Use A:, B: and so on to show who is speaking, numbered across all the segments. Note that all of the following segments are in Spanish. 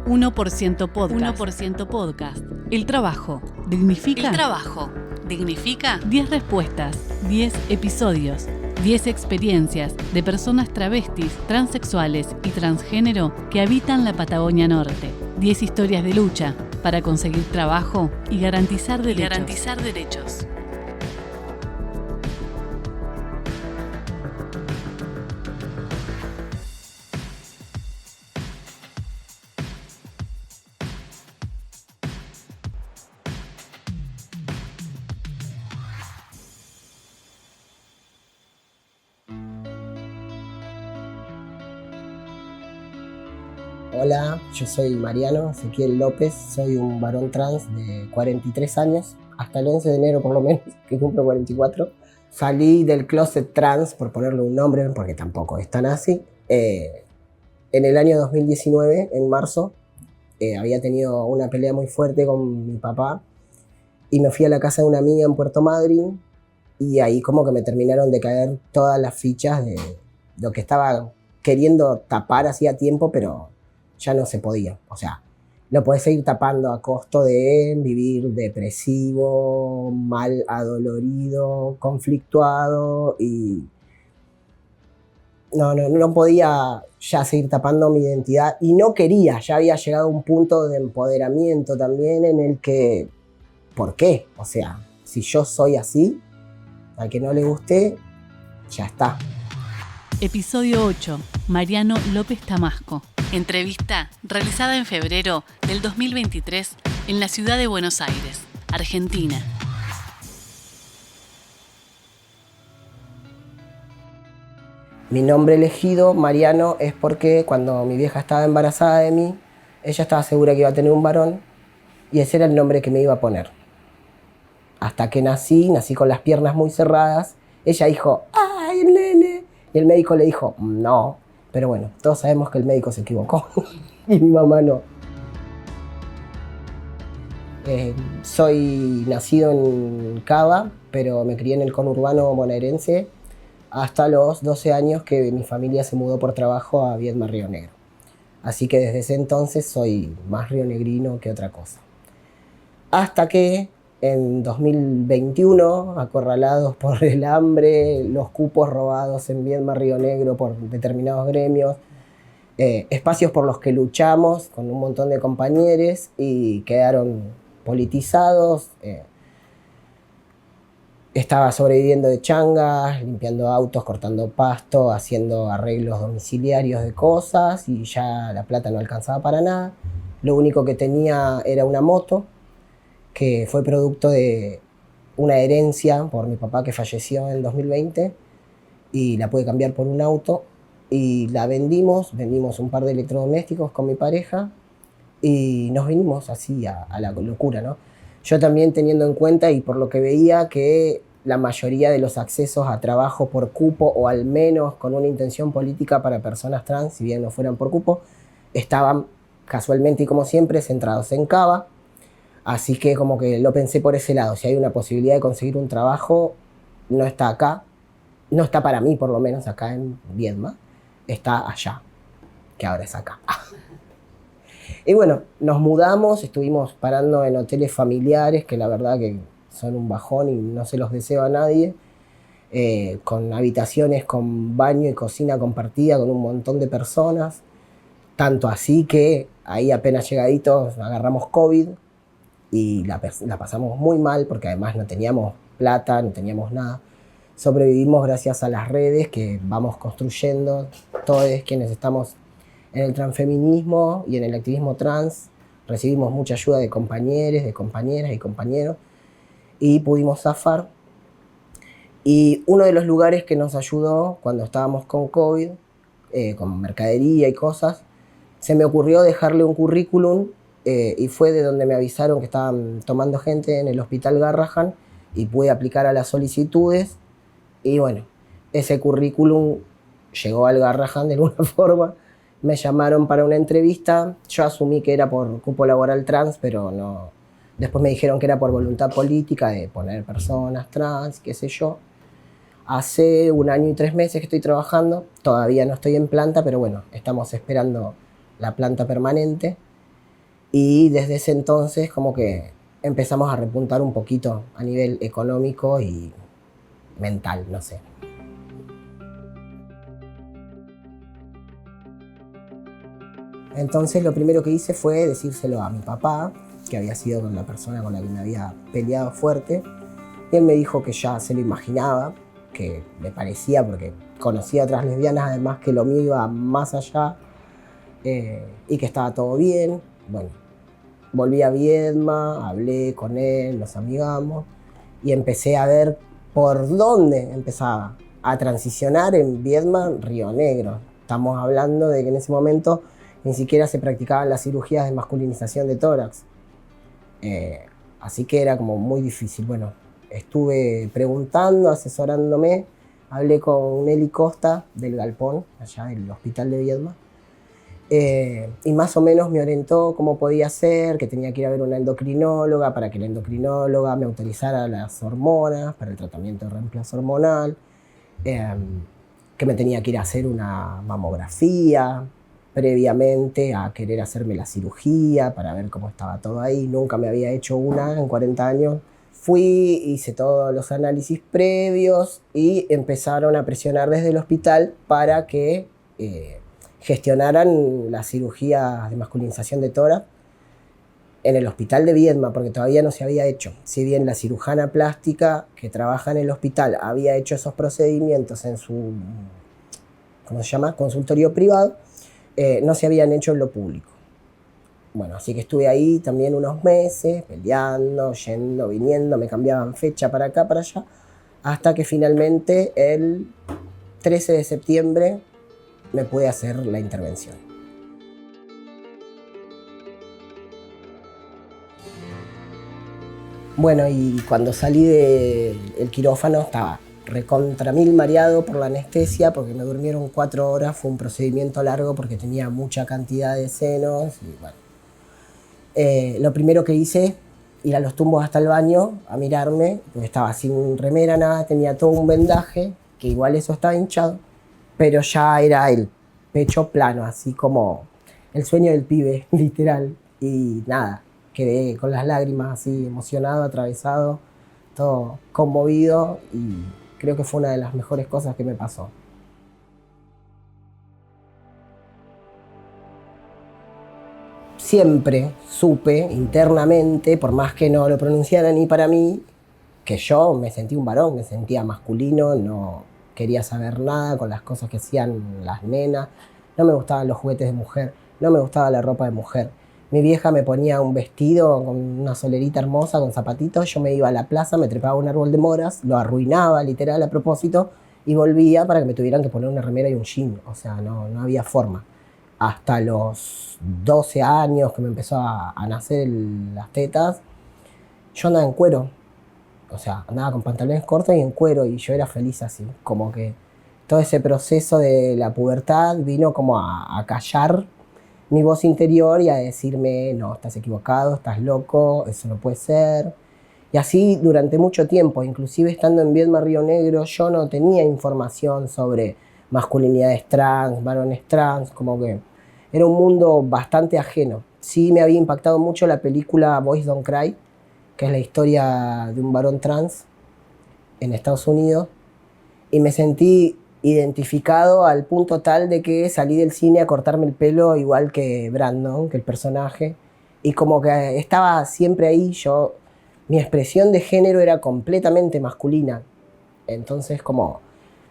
A: 1% Podcast. 1% Podcast. El trabajo dignifica. El trabajo dignifica. 10 respuestas, 10 episodios, 10 experiencias de personas travestis, transexuales y transgénero que habitan la Patagonia Norte. 10 historias de lucha para conseguir trabajo y garantizar derechos.
B: Hola, yo soy Mariano Ezequiel López, soy un varón trans de 43 años, hasta el 11 de enero por lo menos, que cumplo 44. Salí del closet trans, por ponerle un nombre, porque tampoco es tan así, en el año 2019, en marzo. Había tenido una pelea muy fuerte con mi papá y me fui a la casa de una amiga en Puerto Madryn y ahí como que me terminaron de caer todas las fichas de lo que estaba queriendo tapar hacía tiempo, pero ya no se podía. O sea, lo podés seguir tapando a costo de vivir depresivo, mal adolorido, conflictuado y no podía ya seguir tapando mi identidad y no quería. Ya había llegado a un punto de empoderamiento también en el que, ¿por qué? O sea, si yo soy así, al que no le guste, ya está.
A: Episodio 8. Mariano López Tamasco. Entrevista realizada en febrero del 2023 en la ciudad de Buenos Aires, Argentina.
B: Mi nombre elegido, Mariano, es porque cuando mi vieja estaba embarazada de mí, ella estaba segura que iba a tener un varón y ese era el nombre que me iba a poner. Hasta que nací con las piernas muy cerradas, ella dijo, ¡ay, el nene! Y el médico le dijo, no. Pero bueno, todos sabemos que el médico se equivocó y mi mamá no. Soy nacido en Cava, pero me crié en el conurbano bonaerense hasta los 12 años que mi familia se mudó por trabajo a Viedma, Río Negro. Así que desde ese entonces soy más rionegrino que otra cosa. Hasta que en 2021, acorralados por el hambre, los cupos robados en Viedma, Río Negro por determinados gremios, espacios por los que luchamos con un montón de compañeros y quedaron politizados. Estaba sobreviviendo de changas, limpiando autos, cortando pasto, haciendo arreglos domiciliarios de cosas y ya la plata no alcanzaba para nada. Lo único que tenía era una moto que fue producto de una herencia por mi papá que falleció en 2020 y la pude cambiar por un auto y la vendimos un par de electrodomésticos con mi pareja y nos vinimos así a la locura, ¿no? Yo también teniendo en cuenta y por lo que veía que la mayoría de los accesos a trabajo por cupo o al menos con una intención política para personas trans, si bien no fueran por cupo, estaban casualmente y como siempre centrados en Cava. Así que como que lo pensé por ese lado. Si hay una posibilidad de conseguir un trabajo, no está acá. No está para mí, por lo menos, acá en Viedma. Está allá, que ahora es acá. Y bueno, nos mudamos, estuvimos parando en hoteles familiares, que la verdad que son un bajón y no se los deseo a nadie. Con habitaciones con baño y cocina compartida con un montón de personas. Tanto así que ahí apenas llegaditos agarramos COVID. Y la pasamos muy mal porque además no teníamos plata, no teníamos nada. Sobrevivimos gracias a las redes que vamos construyendo, todos quienes estamos en el transfeminismo y en el activismo trans. Recibimos mucha ayuda de compañeros, de compañeras y compañeros y pudimos zafar. Y uno de los lugares que nos ayudó cuando estábamos con COVID, con mercadería y cosas, se me ocurrió dejarle un currículum. Y fue de donde me avisaron que estaban tomando gente en el Hospital Garrahan y pude aplicar a las solicitudes y bueno, ese currículum llegó al Garrahan de alguna forma, me llamaron para una entrevista, yo asumí que era por cupo laboral trans, pero no, después me dijeron que era por voluntad política de poner personas trans, qué sé yo. Hace 1 año y 3 meses que estoy trabajando, todavía no estoy en planta, pero bueno, estamos esperando la planta permanente. Y desde ese entonces como que empezamos a repuntar un poquito a nivel económico y mental, no sé. Entonces lo primero que hice fue decírselo a mi papá, que había sido la persona con la que me había peleado fuerte. Y él me dijo que ya se lo imaginaba, que le parecía, porque conocía a otras lesbianas, además que lo mío iba más allá, y que estaba todo bien. Bueno, volví a Viedma, hablé con él, nos amigamos, y empecé a ver por dónde empezaba a transicionar en Viedma, Río Negro. Estamos hablando de que en ese momento ni siquiera se practicaban las cirugías de masculinización de tórax. Así que era como muy difícil. Bueno, estuve preguntando, asesorándome, hablé con Nelly Costa del Galpón, allá del hospital de Viedma, y más o menos me orientó cómo podía ser, que tenía que ir a ver una endocrinóloga para que la endocrinóloga me autorizara las hormonas para el tratamiento de reemplazo hormonal, que me tenía que ir a hacer una mamografía previamente a querer hacerme la cirugía para ver cómo estaba todo ahí. Nunca me había hecho una en 40 años. Fui, hice todos los análisis previos y empezaron a presionar desde el hospital para que gestionaran la cirugía de masculinización de tórax en el hospital de Viedma, porque todavía no se había hecho. Si bien la cirujana plástica que trabaja en el hospital había hecho esos procedimientos en su, ¿cómo se llama?, consultorio privado, no se habían hecho en lo público. Bueno, así que estuve ahí también unos meses, peleando, yendo, viniendo, me cambiaban fecha para acá, para allá, hasta que finalmente el 13 de septiembre me pude hacer la intervención. Bueno, y cuando salí del quirófano estaba recontra mil mareado por la anestesia, porque me durmieron 4 horas, fue un procedimiento largo porque tenía mucha cantidad de senos. Y bueno, lo primero que hice, ir a los tumbos hasta el baño a mirarme, porque estaba sin remera, nada, tenía todo un vendaje, que igual eso estaba hinchado, pero ya era el pecho plano, así como el sueño del pibe, literal. Y nada, quedé con las lágrimas así, emocionado, atravesado, todo conmovido, y creo que fue una de las mejores cosas que me pasó. Siempre supe internamente, por más que no lo pronunciara ni para mí, que yo me sentía un varón, me sentía masculino, no quería saber nada con las cosas que hacían las nenas, no me gustaban los juguetes de mujer, no me gustaba la ropa de mujer. Mi vieja me ponía un vestido con una solerita hermosa, con zapatitos, yo me iba a la plaza, me trepaba a un árbol de moras, lo arruinaba literal a propósito y volvía para que me tuvieran que poner una remera y un jean, o sea, no había forma. Hasta los 12 años que me empezó a nacer las tetas, yo andaba en cuero. O sea, andaba con pantalones cortos y en cuero, y yo era feliz así. Como que todo ese proceso de la pubertad vino como a callar mi voz interior y a decirme: no, estás equivocado, estás loco, eso no puede ser. Y así durante mucho tiempo, inclusive estando en Viedma, Río Negro, yo no tenía información sobre masculinidades trans, varones trans, como que era un mundo bastante ajeno. Sí me había impactado mucho la película Boys Don't Cry, que es la historia de un varón trans en Estados Unidos, y me sentí identificado al punto tal de que salí del cine a cortarme el pelo igual que Brandon, que el personaje, y como que estaba siempre ahí. Mi expresión de género era completamente masculina, entonces como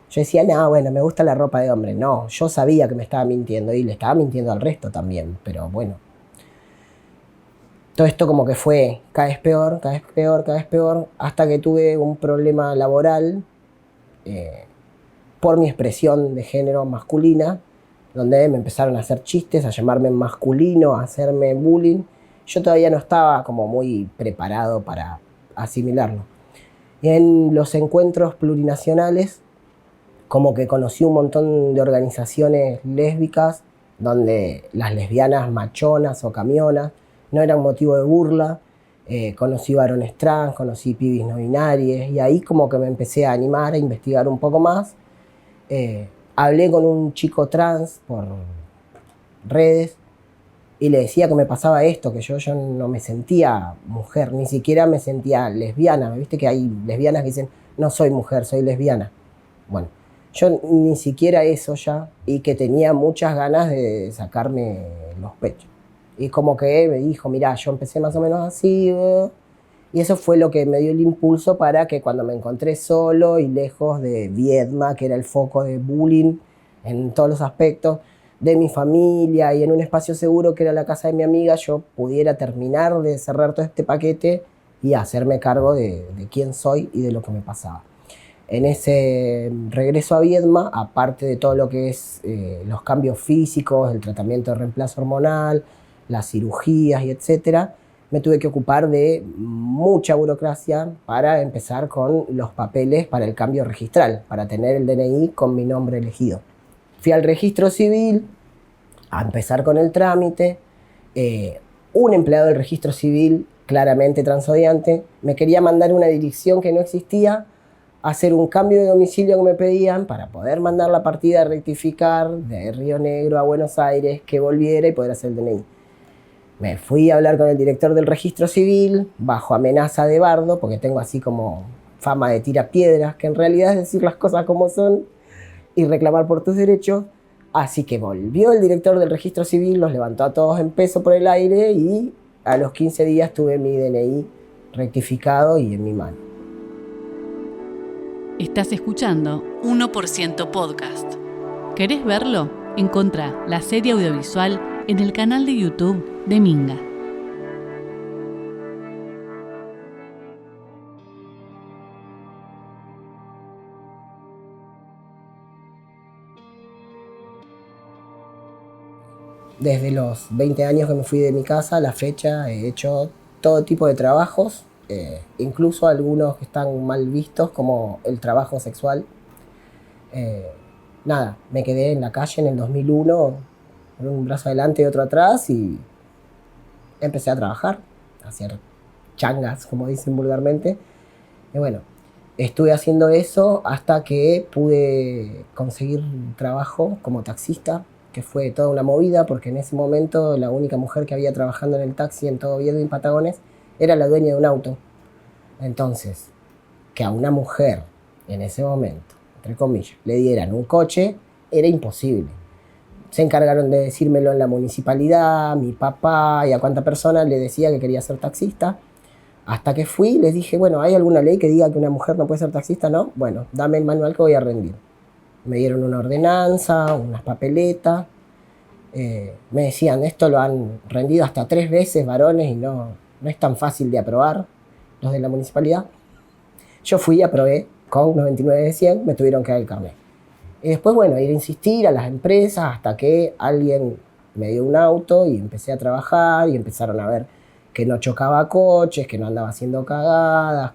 B: yo decía: no, bueno, me gusta la ropa de hombre. No, yo sabía que me estaba mintiendo y le estaba mintiendo al resto también, pero bueno. Todo esto como que fue cada vez peor, cada vez peor, cada vez peor, hasta que tuve un problema laboral por mi expresión de género masculina, donde me empezaron a hacer chistes, a llamarme masculino, a hacerme bullying. Yo todavía no estaba como muy preparado para asimilarlo. Y en los encuentros plurinacionales, como que conocí un montón de organizaciones lésbicas, donde las lesbianas machonas o camionas no eran motivo de burla. Conocí varones trans, conocí pibis no binarias, y ahí como que me empecé a animar a investigar un poco más. Hablé con un chico trans por redes, y le decía que me pasaba esto, que yo no me sentía mujer, ni siquiera me sentía lesbiana. ¿Viste que hay lesbianas que dicen, no soy mujer, soy lesbiana? Bueno, yo ni siquiera eso ya, y que tenía muchas ganas de sacarme los pechos. Y como que me dijo, mirá, yo empecé más o menos así, y eso fue lo que me dio el impulso para que cuando me encontré solo y lejos de Viedma, que era el foco de bullying en todos los aspectos, de mi familia y en un espacio seguro que era la casa de mi amiga, yo pudiera terminar de cerrar todo este paquete y hacerme cargo de quién soy y de lo que me pasaba. En ese regreso a Viedma, aparte de todo lo que es los cambios físicos, el tratamiento de reemplazo hormonal, las cirugías y etcétera, me tuve que ocupar de mucha burocracia para empezar con los papeles para el cambio registral, para tener el DNI con mi nombre elegido. Fui al registro civil a empezar con el trámite. Un empleado del registro civil, claramente transodiante, me quería mandar una dirección que no existía, hacer un cambio de domicilio que me pedían para poder mandar la partida a rectificar de Río Negro a Buenos Aires, que volviera y poder hacer el DNI. Me fui a hablar con el director del registro civil, bajo amenaza de bardo, porque tengo así como fama de tirapiedras, que en realidad es decir las cosas como son y reclamar por tus derechos. Así que volvió el director del registro civil, los levantó a todos en peso por el aire y a los 15 días tuve mi DNI rectificado y en mi mano.
A: Estás escuchando 1% Podcast. ¿Querés verlo? Encontrá la serie audiovisual en el canal de YouTube de Minga.
B: Desde los 20 años que me fui de mi casa a la fecha he hecho todo tipo de trabajos, incluso algunos que están mal vistos como el trabajo sexual. Me quedé en la calle en el 2001 con un brazo adelante y otro atrás y empecé a trabajar, a hacer changas, como dicen vulgarmente. Y bueno, estuve haciendo eso hasta que pude conseguir trabajo como taxista, que fue toda una movida, porque en ese momento la única mujer que había trabajando en el taxi en todo Viedma y Patagones era la dueña de un auto. Entonces, que a una mujer en ese momento, entre comillas, le dieran un coche, era imposible. Se encargaron de decírmelo en la municipalidad, mi papá, y a cuánta persona le decía que quería ser taxista. Hasta que fui, les dije, bueno, ¿hay alguna ley que diga que una mujer no puede ser taxista? No, bueno, dame el manual que voy a rendir. Me dieron una ordenanza, unas papeletas. Me decían, esto lo han rendido hasta 3 veces varones y no es tan fácil de aprobar los de la municipalidad. Yo fui y aprobé con 99 de 100, me tuvieron que dar el carnet. Y después, bueno, ir a insistir a las empresas hasta que alguien me dio un auto y empecé a trabajar y empezaron a ver que no chocaba coches, que no andaba haciendo cagadas,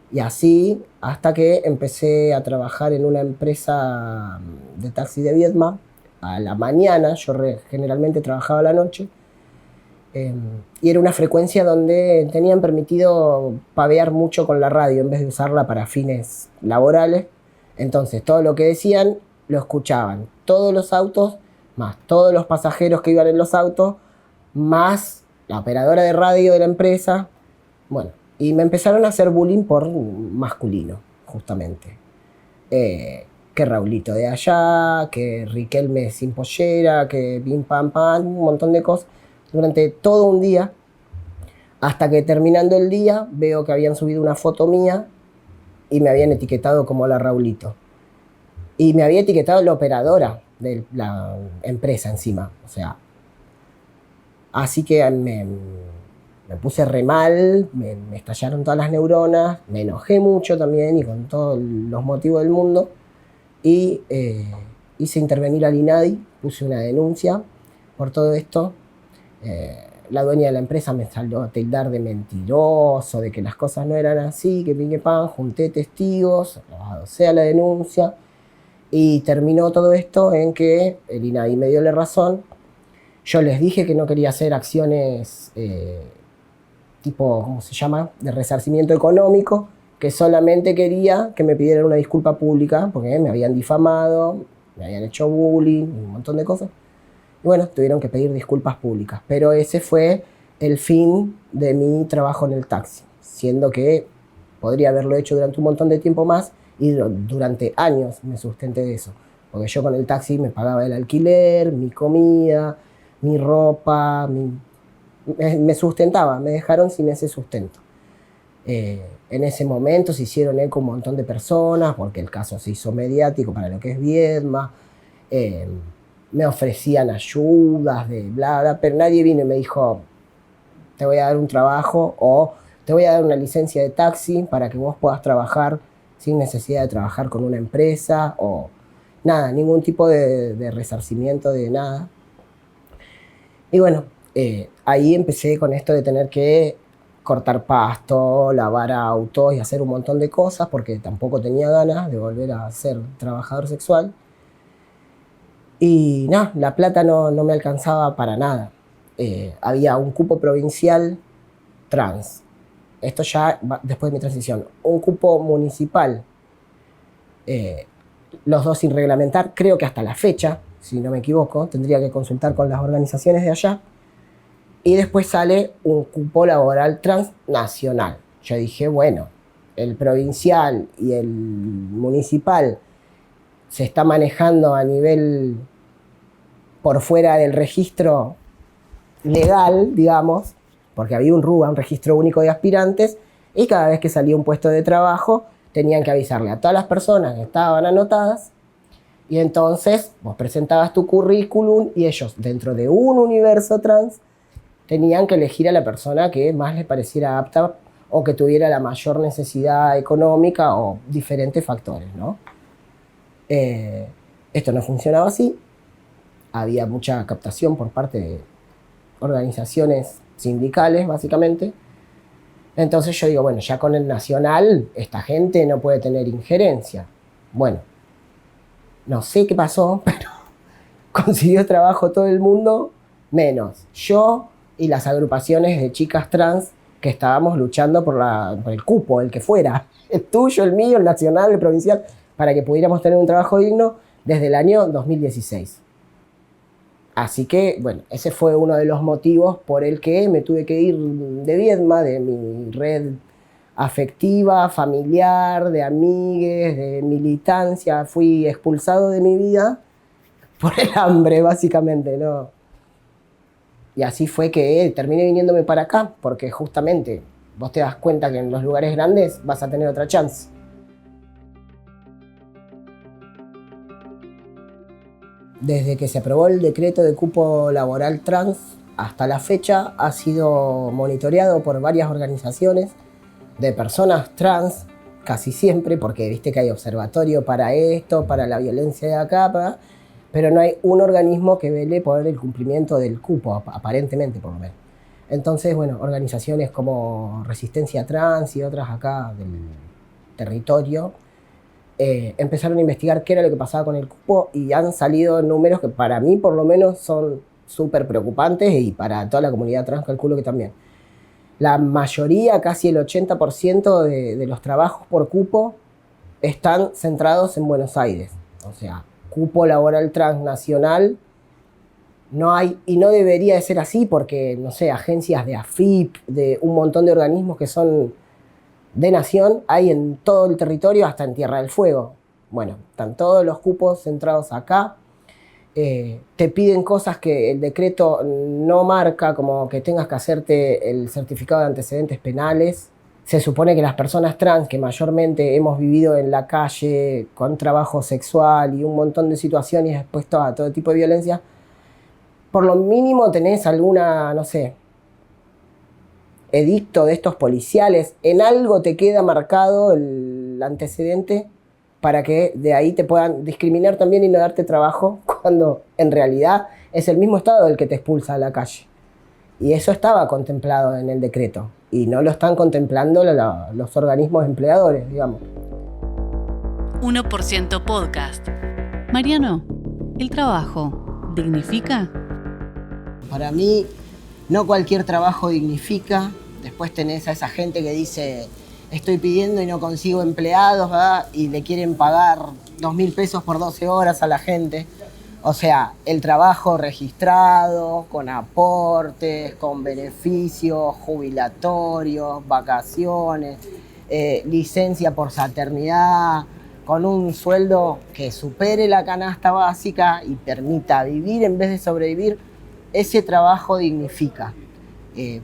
B: y así hasta que empecé a trabajar en una empresa de taxi de Viedma a la mañana. Yo generalmente trabajaba a la noche, y era una frecuencia donde tenían permitido pavear mucho con la radio en vez de usarla para fines laborales. Entonces todo lo que decían lo escuchaban todos los autos, más todos los pasajeros que iban en los autos, más la operadora de radio de la empresa. Bueno, y me empezaron a hacer bullying por masculino, justamente. Que Raulito de allá, que Riquelme sin pollera, que pim pam pam, un montón de cosas. Durante todo un día, hasta que terminando el día veo que habían subido una foto mía y me habían etiquetado como la Raulito. Y me había etiquetado la operadora de la empresa encima. O sea, así que me puse re mal, me estallaron todas las neuronas, me enojé mucho también y con todos los motivos del mundo. Y hice intervenir al INADI, puse una denuncia por todo esto. La dueña de la empresa me salió a tildar de mentiroso, de que las cosas no eran así, que pingue pan, junté testigos, adosé a la denuncia y terminó todo esto en que el INADI me dio la razón. Yo les dije que no quería hacer acciones tipo, ¿cómo se llama?, de resarcimiento económico, que solamente quería que me pidieran una disculpa pública porque me habían difamado, me habían hecho bullying, un montón de cosas. Y Y bueno, tuvieron que pedir disculpas públicas. Pero ese fue el fin de mi trabajo en el taxi, siendo que podría haberlo hecho durante un montón de tiempo más y durante años me sustenté de eso. Porque yo con el taxi me pagaba el alquiler, mi comida, mi ropa, me sustentaba, me dejaron sin ese sustento. En ese momento se hicieron eco un montón de personas, porque el caso se hizo mediático para lo que es Viedma. Me ofrecían ayudas, de bla, bla, pero nadie vino y me dijo, te voy a dar un trabajo o te voy a dar una licencia de taxi para que vos puedas trabajar sin necesidad de trabajar con una empresa o nada, ningún tipo de resarcimiento de nada. Y bueno, ahí empecé con esto de tener que cortar pasto, lavar autos y hacer un montón de cosas porque tampoco tenía ganas de volver a ser trabajador sexual. Y nada, la plata no me alcanzaba para nada. Había un cupo provincial trans. Esto ya después de mi transición. Un cupo municipal, los dos sin reglamentar, creo que hasta la fecha, si no me equivoco, tendría que consultar con las organizaciones de allá. Y después sale un cupo laboral transnacional. Yo dije, bueno, el provincial y el municipal se está manejando a nivel por fuera del registro legal, digamos, porque había un RUA, un registro único de aspirantes, y cada vez que salía un puesto de trabajo tenían que avisarle a todas las personas que estaban anotadas, y entonces vos presentabas tu currículum y ellos, dentro de un universo trans, tenían que elegir a la persona que más les pareciera apta o que tuviera la mayor necesidad económica o diferentes factores, ¿no? Esto no funcionaba así. Había mucha captación por parte de organizaciones sindicales, básicamente. Entonces yo digo, bueno, ya con el nacional, esta gente no puede tener injerencia. Bueno, no sé qué pasó, pero consiguió trabajo todo el mundo, menos yo y las agrupaciones de chicas trans que estábamos luchando por el cupo, el que fuera, el tuyo, el mío, el nacional, el provincial, para que pudiéramos tener un trabajo digno desde el año 2016. Así que, bueno, ese fue uno de los motivos por el que me tuve que ir de Viedma, de mi red afectiva, familiar, de amigues, de militancia. Fui expulsado de mi vida por el hambre, básicamente, ¿no? Y así fue que terminé viniéndome para acá, porque justamente vos te das cuenta que en los lugares grandes vas a tener otra chance. Desde que se aprobó el decreto de cupo laboral trans hasta la fecha ha sido monitoreado por varias organizaciones de personas trans, casi siempre, porque viste que hay observatorio para esto, para la violencia de acá, pero no hay un organismo que vele por el cumplimiento del cupo, aparentemente por lo menos. Entonces, bueno, organizaciones como Resistencia Trans y otras acá del territorio empezaron a investigar qué era lo que pasaba con el cupo y han salido números que para mí por lo menos son súper preocupantes y para toda la comunidad trans calculo que también. La mayoría, casi el 80% de los trabajos por cupo están centrados en Buenos Aires. O sea, cupo laboral transnacional no hay, y no debería de ser así porque, no sé, agencias de AFIP, de un montón de organismos que son de nación, hay en todo el territorio, hasta en Tierra del Fuego. Bueno, están todos los cupos centrados acá. Te piden cosas que el decreto no marca, como que tengas que hacerte el certificado de antecedentes penales. Se supone que las personas trans que mayormente hemos vivido en la calle con trabajo sexual y un montón de situaciones expuestos a todo tipo de violencia, por lo mínimo tenés alguna, no sé, edicto de estos policiales, en algo te queda marcado el antecedente para que de ahí te puedan discriminar también y no darte trabajo, cuando en realidad es el mismo Estado el que te expulsa a la calle. Y eso estaba contemplado en el decreto, y no lo están contemplando los organismos empleadores, digamos.
A: 1% Podcast. Mariano, ¿el trabajo dignifica?
B: Para mí, no cualquier trabajo dignifica. Después tenés a esa gente que dice, estoy pidiendo y no consigo empleados, ¿verdad? Y le quieren pagar 2.000 pesos por 12 horas a la gente. O sea, el trabajo registrado, con aportes, con beneficios jubilatorios, vacaciones, licencia por paternidad, con un sueldo que supere la canasta básica y permita vivir en vez de sobrevivir, ese trabajo dignifica.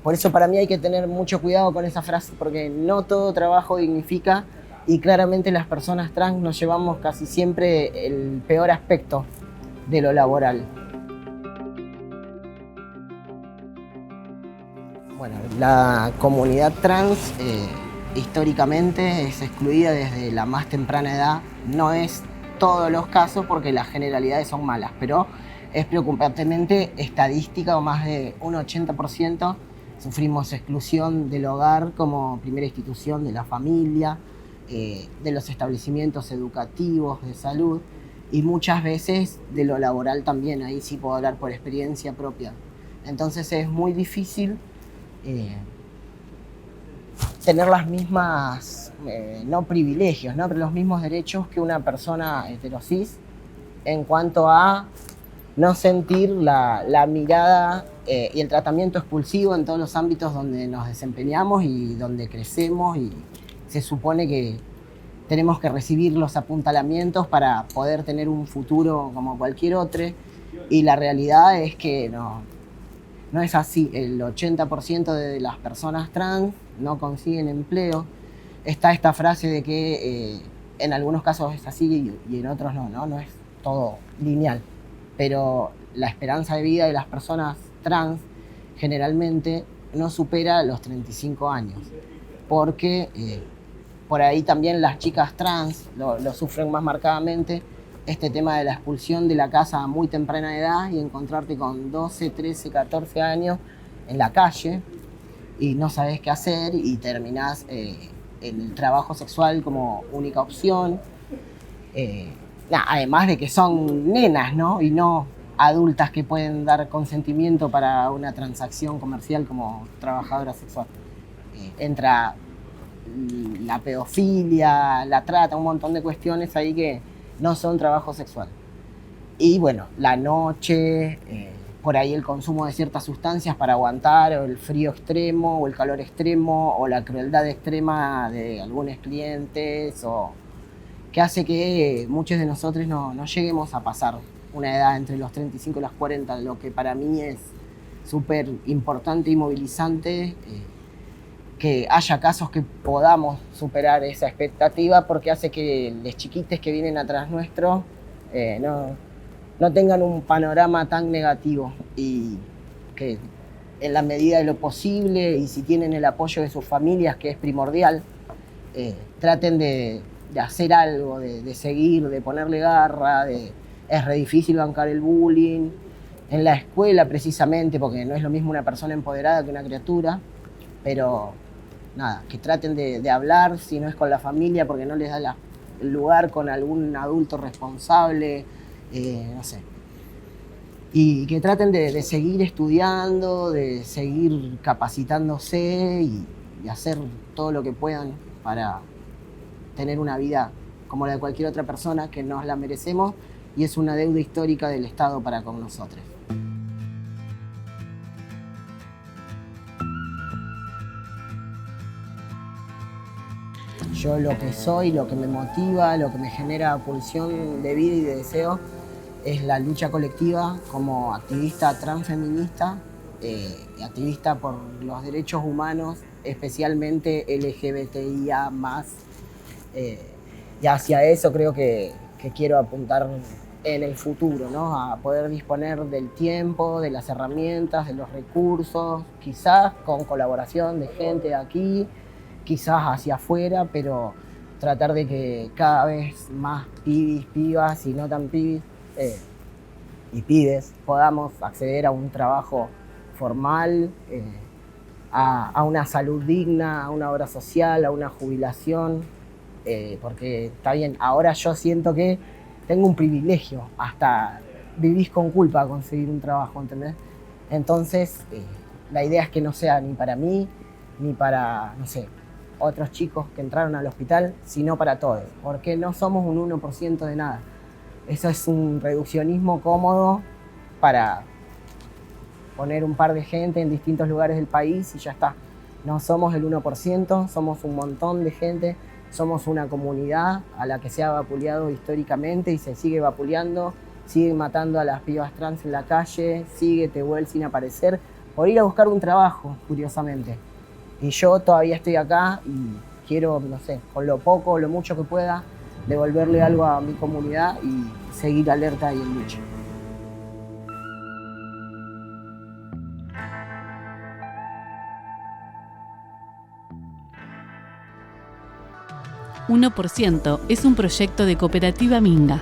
B: Por eso para mí hay que tener mucho cuidado con esa frase, porque no todo trabajo dignifica y claramente las personas trans nos llevamos casi siempre el peor aspecto de lo laboral. Bueno, la comunidad trans históricamente es excluida desde la más temprana edad. No es todos los casos porque las generalidades son malas, pero es preocupantemente estadística, o más de un 80% sufrimos exclusión del hogar como primera institución de la familia, de los establecimientos educativos, de salud, y muchas veces de lo laboral también. Ahí sí puedo hablar por experiencia propia. Entonces es muy difícil tener las mismas, no privilegios, ¿no? Pero los mismos derechos que una persona heterosis en cuanto a no sentir la mirada y el tratamiento expulsivo en todos los ámbitos donde nos desempeñamos y donde crecemos, y se supone que tenemos que recibir los apuntalamientos para poder tener un futuro como cualquier otro, y la realidad es que no es así. El 80% de las personas trans no consiguen empleo. Está esta frase de que en algunos casos es así y en otros no es todo lineal. Pero la esperanza de vida de las personas trans generalmente no supera los 35 años, porque por ahí también las chicas trans lo sufren más marcadamente, este tema de la expulsión de la casa a muy temprana edad y encontrarte con 12, 13, 14 años en la calle y no sabes qué hacer y terminás el trabajo sexual como única opción. Además de que son nenas, ¿no? Y no adultas que pueden dar consentimiento para una transacción comercial como trabajadora sexual. Entra la pedofilia, la trata, un montón de cuestiones ahí que no son trabajo sexual. Y bueno, la noche, por ahí el consumo de ciertas sustancias para aguantar o el frío extremo o el calor extremo o la crueldad extrema de algunos clientes, o que hace que muchos de nosotros no lleguemos a pasar una edad entre los 35 y los 40, lo que para mí es súper importante y movilizante, que haya casos que podamos superar esa expectativa, porque hace que los chiquites que vienen atrás nuestro no tengan un panorama tan negativo, y que en la medida de lo posible, y si tienen el apoyo de sus familias, que es primordial, traten de hacer algo, de seguir, de ponerle garra. Es re difícil bancar el bullying en la escuela precisamente, porque no es lo mismo una persona empoderada que una criatura, pero nada, que traten de hablar, si no es con la familia, porque no les da el lugar, con algún adulto responsable, no sé. Y que traten de seguir estudiando, de seguir capacitándose y hacer todo lo que puedan para tener una vida como la de cualquier otra persona, que nos la merecemos y es una deuda histórica del Estado para con nosotros. Yo lo que soy, lo que me motiva, lo que me genera pulsión de vida y de deseo es la lucha colectiva como activista transfeminista, activista por los derechos humanos, especialmente LGBTIA+. Y hacia eso creo que quiero apuntar en el futuro, ¿no? A poder disponer del tiempo, de las herramientas, de los recursos, quizás con colaboración de gente de aquí, quizás hacia afuera, pero tratar de que cada vez más pibis, pibas y no tan pibis y pibes podamos acceder a un trabajo formal, a una salud digna, a una obra social, a una jubilación, porque está bien, ahora yo siento que tengo un privilegio, hasta vivís con culpa a conseguir un trabajo, ¿entendés? Entonces, la idea es que no sea ni para mí, ni para, no sé, otros chicos que entraron al hospital, sino para todos, porque no somos un 1% de nada. Eso es un reduccionismo cómodo para poner un par de gente en distintos lugares del país y ya está. No somos el 1%, somos un montón de gente, somos una comunidad a la que se ha vapuleado históricamente y se sigue vapuleando, sigue matando a las pibas trans en la calle, sigue Tehuel sin aparecer, por ir a buscar un trabajo, curiosamente. Y yo todavía estoy acá y quiero, no sé, con lo poco o lo mucho que pueda, devolverle algo a mi comunidad y seguir alerta y en lucha.
A: «1% es un proyecto de Cooperativa Minga,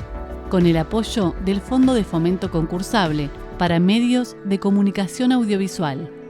A: con el apoyo del Fondo de Fomento Concursable para Medios de Comunicación Audiovisual.